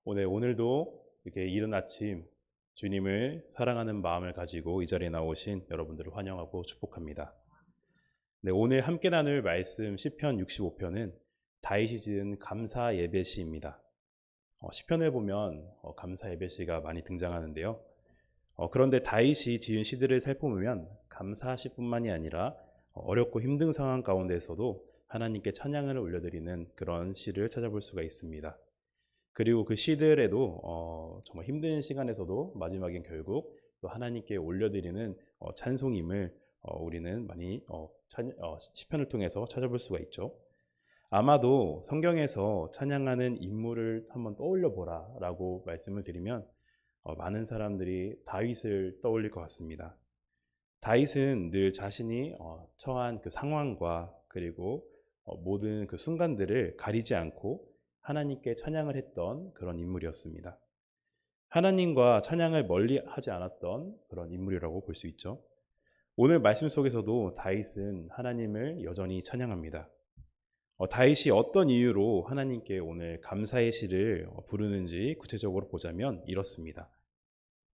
오늘도 이렇게 이른 아침 주님을 사랑하는 마음을 가지고 이 자리에 나오신 여러분들을 환영하고 축복합니다. 네, 오늘 함께 나눌 말씀 시편 65편은 다윗이 지은 감사 예배시입니다. 시편을 보면 감사 예배시가 많이 등장하는데요. 그런데 다윗이 지은 시들을 살펴보면 감사시뿐만이 아니라 어렵고 힘든 상황 가운데서도 하나님께 찬양을 올려드리는 그런 시를 찾아볼 수가 있습니다. 그리고 그 시들에도 정말 힘든 시간에서도 마지막엔 결국 또 하나님께 올려드리는 찬송임을 우리는 많이 시편을 통해서 찾아볼 수가 있죠. 아마도 성경에서 찬양하는 인물을 한번 떠올려 보라 라고 말씀을 드리면 많은 사람들이 다윗을 떠올릴 것 같습니다. 다윗은 늘 자신이 처한 그 상황과 그리고 모든 그 순간들을 가리지 않고 하나님께 찬양을 했던 그런 인물이었습니다. 하나님과 찬양을 멀리 하지 않았던 그런 인물이라고 볼 수 있죠. 오늘 말씀 속에서도 다윗은 하나님을 여전히 찬양합니다. 다윗이 어떤 이유로 하나님께 오늘 감사의 시를 부르는지 구체적으로 보자면 이렇습니다.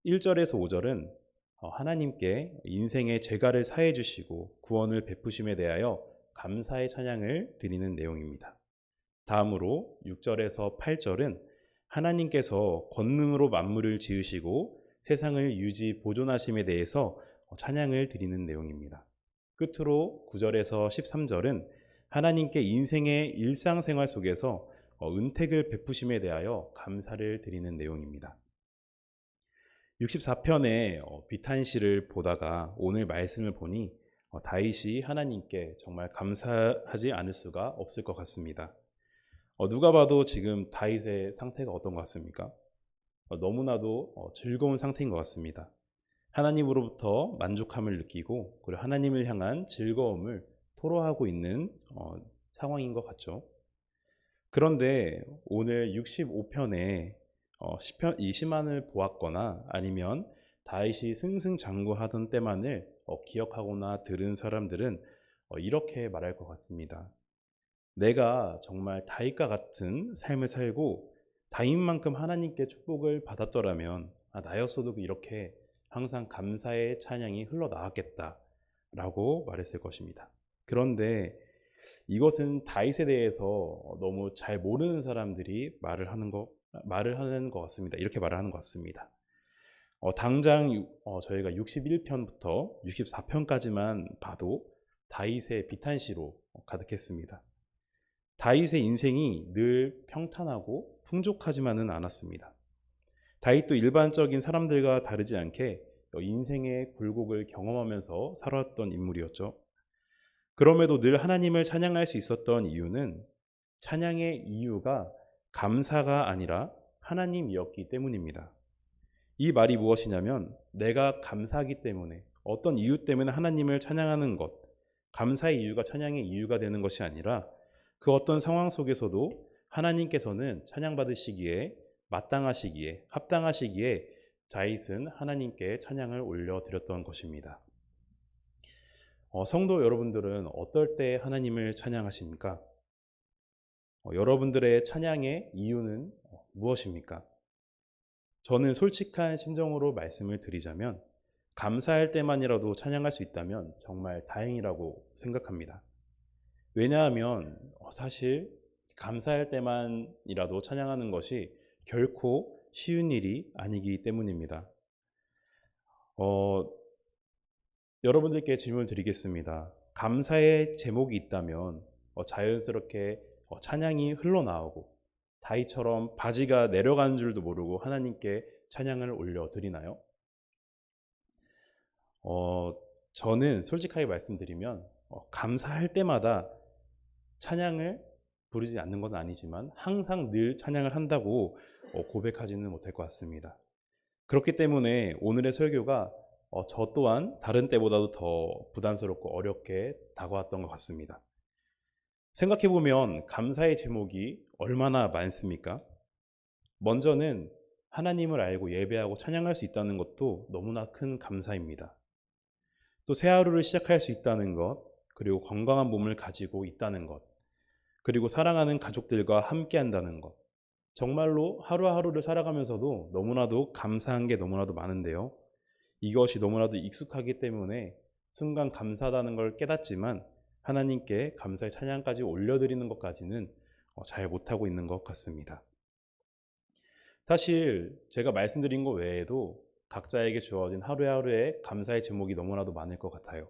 1절에서 5절은 하나님께 인생의 죄가를 사해 주시고 구원을 베푸심에 대하여 감사의 찬양을 드리는 내용입니다. 다음으로 6절에서 8절은 하나님께서 권능으로 만물을 지으시고 세상을 유지 보존하심에 대해서 찬양을 드리는 내용입니다. 끝으로 9절에서 13절은 하나님께 인생의 일상생활 속에서 은택을 베푸심에 대하여 감사를 드리는 내용입니다. 64편의 비탄시를 보다가 오늘 말씀을 보니 다윗이 하나님께 정말 감사하지 않을 수가 없을 것 같습니다. 누가 봐도 지금 다윗의 상태가 어떤 것 같습니까? 너무나도 즐거운 상태인 것 같습니다. 하나님으로부터 만족함을 느끼고 그리고 하나님을 향한 즐거움을 토로하고 있는 상황인 것 같죠. 그런데 오늘 65편에 시편 이 시만을 보았거나 아니면 다윗이 승승장구하던 때만을 기억하거나 들은 사람들은 이렇게 말할 것 같습니다. 내가 정말 다윗과 같은 삶을 살고 다윗만큼 하나님께 축복을 받았더라면 나였어도 이렇게 항상 감사의 찬양이 흘러나왔겠다라고 말했을 것입니다. 그런데 이것은 다윗에 대해서 너무 잘 모르는 사람들이 말을 하는 것 같습니다. 이렇게 말을 하는 것 같습니다. 당장 저희가 61편부터 64편까지만 봐도 다윗의 비탄시로 가득했습니다. 다윗의 인생이 늘 평탄하고 풍족하지만은 않았습니다. 다윗도 일반적인 사람들과 다르지 않게 인생의 굴곡을 경험하면서 살아왔던 인물이었죠. 그럼에도 늘 하나님을 찬양할 수 있었던 이유는 찬양의 이유가 감사가 아니라 하나님이었기 때문입니다. 이 말이 무엇이냐면 내가 감사하기 때문에 어떤 이유 때문에 하나님을 찬양하는 것, 감사의 이유가 찬양의 이유가 되는 것이 아니라 그 어떤 상황 속에서도 하나님께서는 찬양받으시기에 마땅하시기에 합당하시기에 다윗은 하나님께 찬양을 올려드렸던 것입니다. 성도 여러분들은 어떨 때 하나님을 찬양하십니까? 여러분들의 찬양의 이유는 무엇입니까? 저는 솔직한 심정으로 말씀을 드리자면 감사할 때만이라도 찬양할 수 있다면 정말 다행이라고 생각합니다. 왜냐하면 사실 감사할 때만이라도 찬양하는 것이 결코 쉬운 일이 아니기 때문입니다. 여러분들께 질문을 드리겠습니다. 감사의 제목이 있다면 자연스럽게 찬양이 흘러나오고 다윗처럼 바지가 내려가는 줄도 모르고 하나님께 찬양을 올려드리나요? 저는 솔직하게 말씀드리면 감사할 때마다 찬양을 부르지 않는 건 아니지만 항상 늘 찬양을 한다고 고백하지는 못할 것 같습니다. 그렇기 때문에 오늘의 설교가 저 또한 다른 때보다도 더 부담스럽고 어렵게 다가왔던 것 같습니다. 생각해보면 감사의 제목이 얼마나 많습니까? 먼저는 하나님을 알고 예배하고 찬양할 수 있다는 것도 너무나 큰 감사입니다. 또 새 하루를 시작할 수 있다는 것, 그리고 건강한 몸을 가지고 있다는 것, 그리고 사랑하는 가족들과 함께 한다는 것, 정말로 하루하루를 살아가면서도 너무나도 감사한 게 너무나도 많은데요. 이것이 너무나도 익숙하기 때문에 순간 감사하다는 걸 깨닫지만 하나님께 감사의 찬양까지 올려드리는 것까지는 잘 못하고 있는 것 같습니다. 사실 제가 말씀드린 것 외에도 각자에게 주어진 하루하루의 감사의 제목이 너무나도 많을 것 같아요.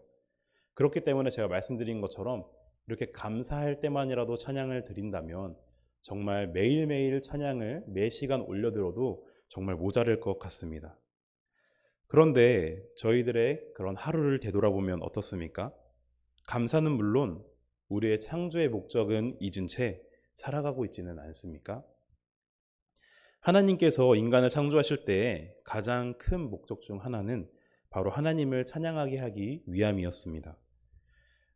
그렇기 때문에 제가 말씀드린 것처럼 이렇게 감사할 때만이라도 찬양을 드린다면 정말 매일매일 찬양을 매 시간 올려드려도 정말 모자랄 것 같습니다. 그런데 저희들의 그런 하루를 되돌아보면 어떻습니까? 감사는 물론 우리의 창조의 목적은 잊은 채 살아가고 있지는 않습니까? 하나님께서 인간을 창조하실 때 가장 큰 목적 중 하나는 바로 하나님을 찬양하게 하기 위함이었습니다.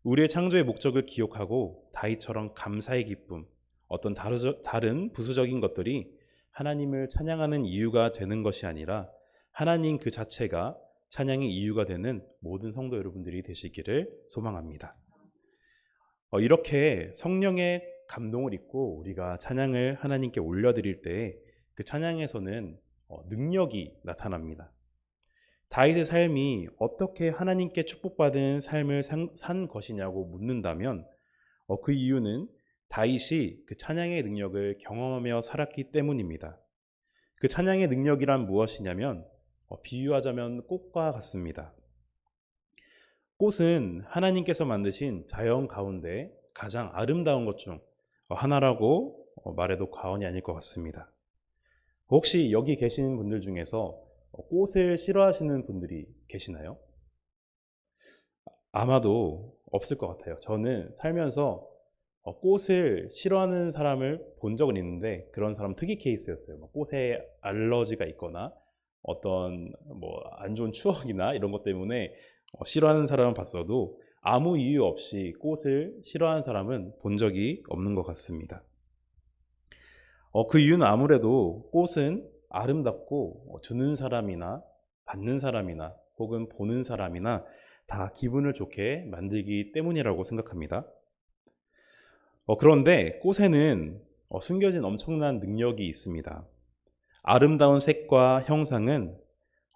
우리의 창조의 목적을 기억하고 다윗처럼 감사의 기쁨, 어떤 다른 부수적인 것들이 하나님을 찬양하는 이유가 되는 것이 아니라 하나님 그 자체가 찬양의 이유가 되는 모든 성도 여러분들이 되시기를 소망합니다. 이렇게 성령의 감동을 입고 우리가 찬양을 하나님께 올려드릴 때 그 찬양에서는 능력이 나타납니다. 다윗의 삶이 어떻게 하나님께 축복받은 삶을 산 것이냐고 묻는다면 그 이유는 다윗이 그 찬양의 능력을 경험하며 살았기 때문입니다. 그 찬양의 능력이란 무엇이냐면 비유하자면 꽃과 같습니다. 꽃은 하나님께서 만드신 자연 가운데 가장 아름다운 것 중 하나라고 말해도 과언이 아닐 것 같습니다. 혹시 여기 계시는 분들 중에서 꽃을 싫어하시는 분들이 계시나요? 아마도 없을 것 같아요. 저는 살면서 꽃을 싫어하는 사람을 본 적은 있는데 그런 사람 특이 케이스였어요. 꽃에 알러지가 있거나 어떤 안 좋은 추억이나 이런 것 때문에 싫어하는 사람은 봤어도 아무 이유 없이 꽃을 싫어하는 사람은 본 적이 없는 것 같습니다. 그 이유는 아무래도 꽃은 아름답고 주는 사람이나 받는 사람이나 혹은 보는 사람이나 다 기분을 좋게 만들기 때문이라고 생각합니다. 그런데 꽃에는 숨겨진 엄청난 능력이 있습니다. 아름다운 색과 형상은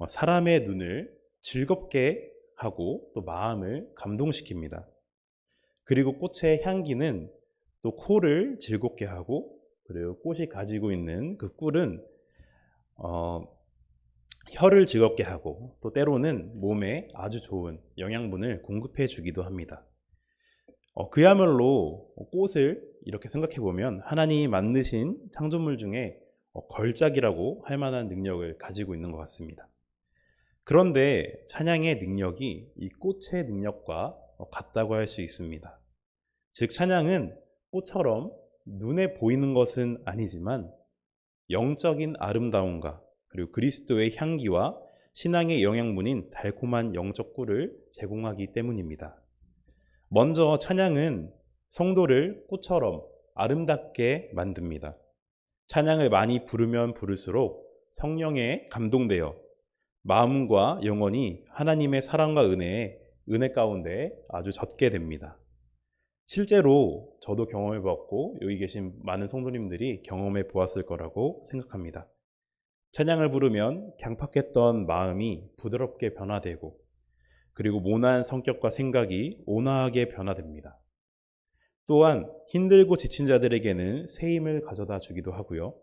사람의 눈을 즐겁게 하고 또 마음을 감동시킵니다. 그리고 꽃의 향기는 또 코를 즐겁게 하고 그리고 꽃이 가지고 있는 그 꿀은 혀를 즐겁게 하고 또 때로는 몸에 아주 좋은 영양분을 공급해 주기도 합니다. 그야말로 꽃을 이렇게 생각해 보면 하나님이 만드신 창조물 중에 걸작이라고 할 만한 능력을 가지고 있는 것 같습니다. 그런데 찬양의 능력이 이 꽃의 능력과 같다고 할 수 있습니다. 즉 찬양은 꽃처럼 눈에 보이는 것은 아니지만 영적인 아름다움과 그리고 그리스도의 향기와 신앙의 영양분인 달콤한 영적 꿀을 제공하기 때문입니다. 먼저 찬양은 성도를 꽃처럼 아름답게 만듭니다. 찬양을 많이 부르면 부를수록 성령에 감동되어 마음과 영혼이 하나님의 사랑과 은혜 가운데 아주 젖게 됩니다. 실제로 저도 경험해 보았고 여기 계신 많은 성도님들이 경험해 보았을 거라고 생각합니다. 찬양을 부르면 강팍했던 마음이 부드럽게 변화되고 그리고 모난 성격과 생각이 온화하게 변화됩니다. 또한 힘들고 지친 자들에게는 새 힘을 가져다 주기도 하고요.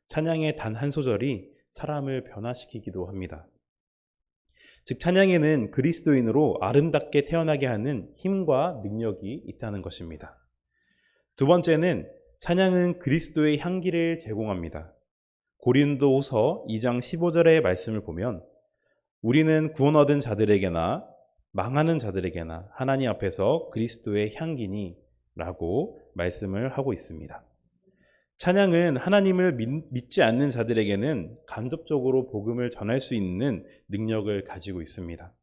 찬양의 단 한 소절이 사람을 변화시키기도 합니다. 즉 찬양에는 그리스도인으로 아름답게 태어나게 하는 힘과 능력이 있다는 것입니다. 두 번째는 찬양은 그리스도의 향기를 제공합니다. 고린도후서 2장 15절의 말씀을 보면 우리는 구원 얻은 자들에게나 망하는 자들에게나 하나님 앞에서 그리스도의 향기니 라고 말씀을 하고 있습니다. 찬양은 하나님을 믿지 않는 자들에게는 간접적으로 복음을 전할 수 있는 능력을 가지고 있습니다.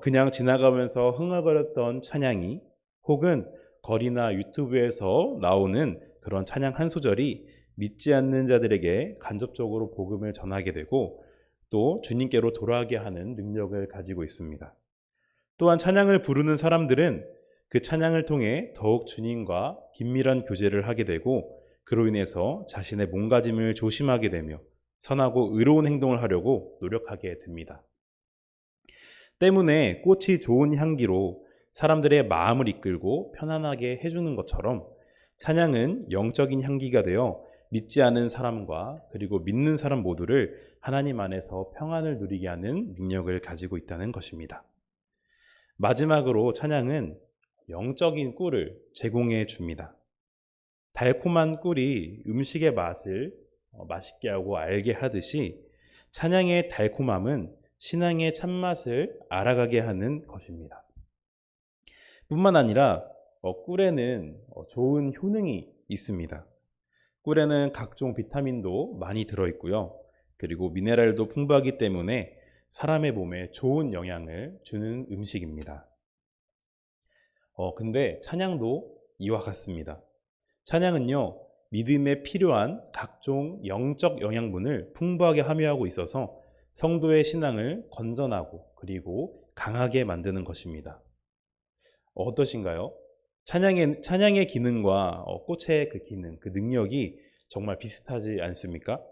그냥 지나가면서 흥얼거렸던 찬양이 혹은 거리나 유튜브에서 나오는 그런 찬양 한 소절이 믿지 않는 자들에게 간접적으로 복음을 전하게 되고 또 주님께로 돌아가게 하는 능력을 가지고 있습니다. 또한 찬양을 부르는 사람들은 그 찬양을 통해 더욱 주님과 긴밀한 교제를 하게 되고 그로 인해서 자신의 몸가짐을 조심하게 되며 선하고 의로운 행동을 하려고 노력하게 됩니다. 때문에 꽃이 좋은 향기로 사람들의 마음을 이끌고 편안하게 해주는 것처럼 찬양은 영적인 향기가 되어 믿지 않은 사람과 그리고 믿는 사람 모두를 하나님 안에서 평안을 누리게 하는 능력을 가지고 있다는 것입니다. 마지막으로 찬양은 영적인 꿀을 제공해 줍니다. 달콤한 꿀이 음식의 맛을 맛있게 하고 알게 하듯이 찬양의 달콤함은 신앙의 참맛을 알아가게 하는 것입니다. 뿐만 아니라 꿀에는 좋은 효능이 있습니다. 꿀에는 각종 비타민도 많이 들어있고요. 그리고 미네랄도 풍부하기 때문에 사람의 몸에 좋은 영향을 주는 음식입니다. 근데 찬양도 이와 같습니다. 찬양은요, 믿음에 필요한 각종 영적 영양분을 풍부하게 함유하고 있어서 성도의 신앙을 건전하고 그리고 강하게 만드는 것입니다. 어떠신가요? 찬양의 기능과 꽃의 그 기능, 그 능력이 정말 비슷하지 않습니까?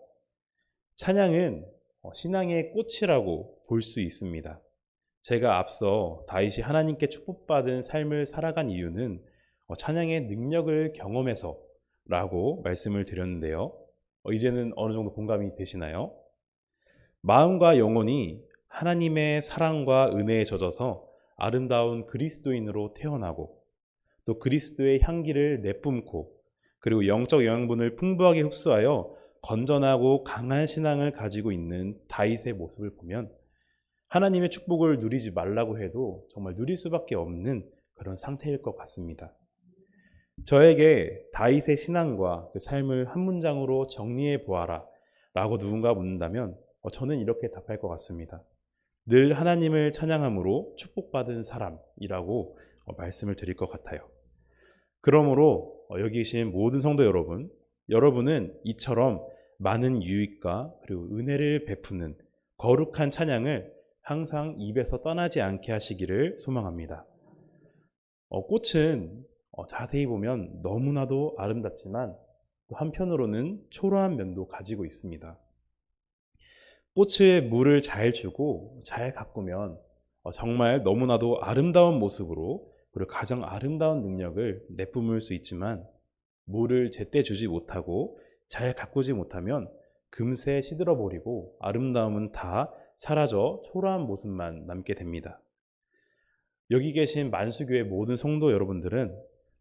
찬양은 신앙의 꽃이라고 볼 수 있습니다. 제가 앞서 다윗이 하나님께 축복받은 삶을 살아간 이유는 찬양의 능력을 경험해서 라고 말씀을 드렸는데요. 이제는 어느 정도 공감이 되시나요? 마음과 영혼이 하나님의 사랑과 은혜에 젖어서 아름다운 그리스도인으로 태어나고 또 그리스도의 향기를 내뿜고 그리고 영적 영양분을 풍부하게 흡수하여 건전하고 강한 신앙을 가지고 있는 다윗의 모습을 보면 하나님의 축복을 누리지 말라고 해도 정말 누릴 수밖에 없는 그런 상태일 것 같습니다. 저에게 다윗의 신앙과 그 삶을 한 문장으로 정리해 보아라 라고 누군가 묻는다면 저는 이렇게 답할 것 같습니다. 늘 하나님을 찬양함으로 축복받은 사람이라고 말씀을 드릴 것 같아요. 그러므로 여기 계신 모든 성도 여러분, 여러분은 이처럼 많은 유익과 그리고 은혜를 베푸는 거룩한 찬양을 항상 입에서 떠나지 않게 하시기를 소망합니다. 꽃은 자세히 보면 너무나도 아름답지만 또 한편으로는 초라한 면도 가지고 있습니다. 꽃에 물을 잘 주고 잘 가꾸면 정말 너무나도 아름다운 모습으로 그리고 가장 아름다운 능력을 내뿜을 수 있지만 물을 제때 주지 못하고 잘 가꾸지 못하면 금세 시들어버리고 아름다움은 다 사라져 초라한 모습만 남게 됩니다. 여기 계신 만수교회 모든 성도 여러분들은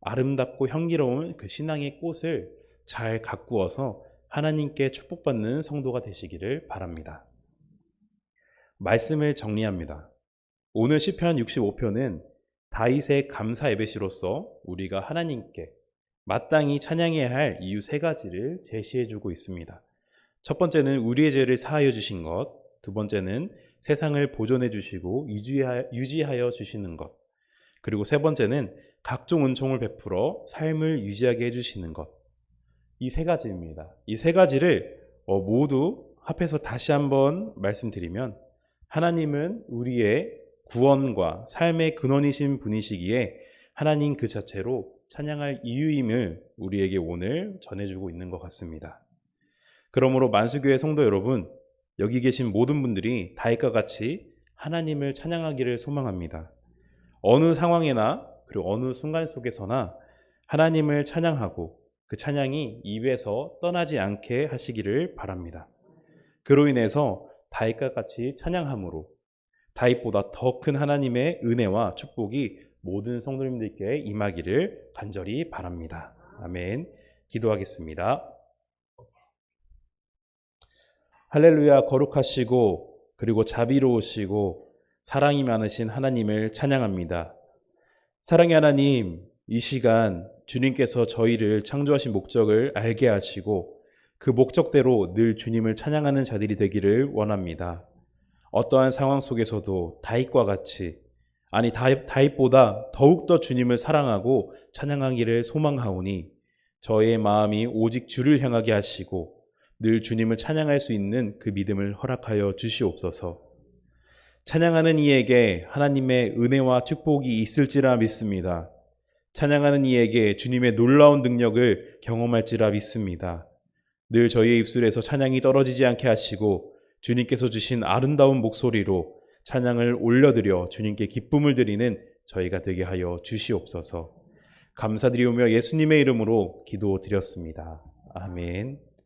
아름답고 향기로운 그 신앙의 꽃을 잘 가꾸어서 하나님께 축복받는 성도가 되시기를 바랍니다. 말씀을 정리합니다. 오늘 시편 65편은 다윗의 감사 예배시로서 우리가 하나님께 마땅히 찬양해야 할 이유 3가지를 제시해주고 있습니다. 첫 번째는 우리의 죄를 사하여 주신 것, 두 번째는 세상을 보존해 주시고 유지하여 주시는 것, 그리고 세 번째는 각종 은총을 베풀어 삶을 유지하게 해주시는 것. 이 3가지입니다. 이 3가지를 모두 합해서 다시 한번 말씀드리면 하나님은 우리의 구원과 삶의 근원이신 분이시기에 하나님 그 자체로 찬양할 이유임을 우리에게 오늘 전해주고 있는 것 같습니다. 그러므로 만수교회 성도 여러분, 여기 계신 모든 분들이 다윗과 같이 하나님을 찬양하기를 소망합니다. 어느 상황이나 그리고 어느 순간 속에서나 하나님을 찬양하고 그 찬양이 입에서 떠나지 않게 하시기를 바랍니다. 그로 인해서 다윗과 같이 찬양함으로 다윗보다 더 큰 하나님의 은혜와 축복이 모든 성도님들께 임하기를 간절히 바랍니다. 아멘. 기도하겠습니다. 할렐루야. 거룩하시고 그리고 자비로우시고 사랑이 많으신 하나님을 찬양합니다. 사랑의 하나님, 이 시간 주님께서 저희를 창조하신 목적을 알게 하시고 그 목적대로 늘 주님을 찬양하는 자들이 되기를 원합니다. 어떠한 상황 속에서도 다윗과 같이, 아니 다윗보다 더욱더 주님을 사랑하고 찬양하기를 소망하오니 저의 마음이 오직 주를 향하게 하시고 늘 주님을 찬양할 수 있는 그 믿음을 허락하여 주시옵소서. 찬양하는 이에게 하나님의 은혜와 축복이 있을지라 믿습니다. 찬양하는 이에게 주님의 놀라운 능력을 경험할지라 믿습니다. 늘 저희의 입술에서 찬양이 떨어지지 않게 하시고 주님께서 주신 아름다운 목소리로 찬양을 올려드려 주님께 기쁨을 드리는 저희가 되게 하여 주시옵소서. 감사드리오며 예수님의 이름으로 기도드렸습니다. 아멘.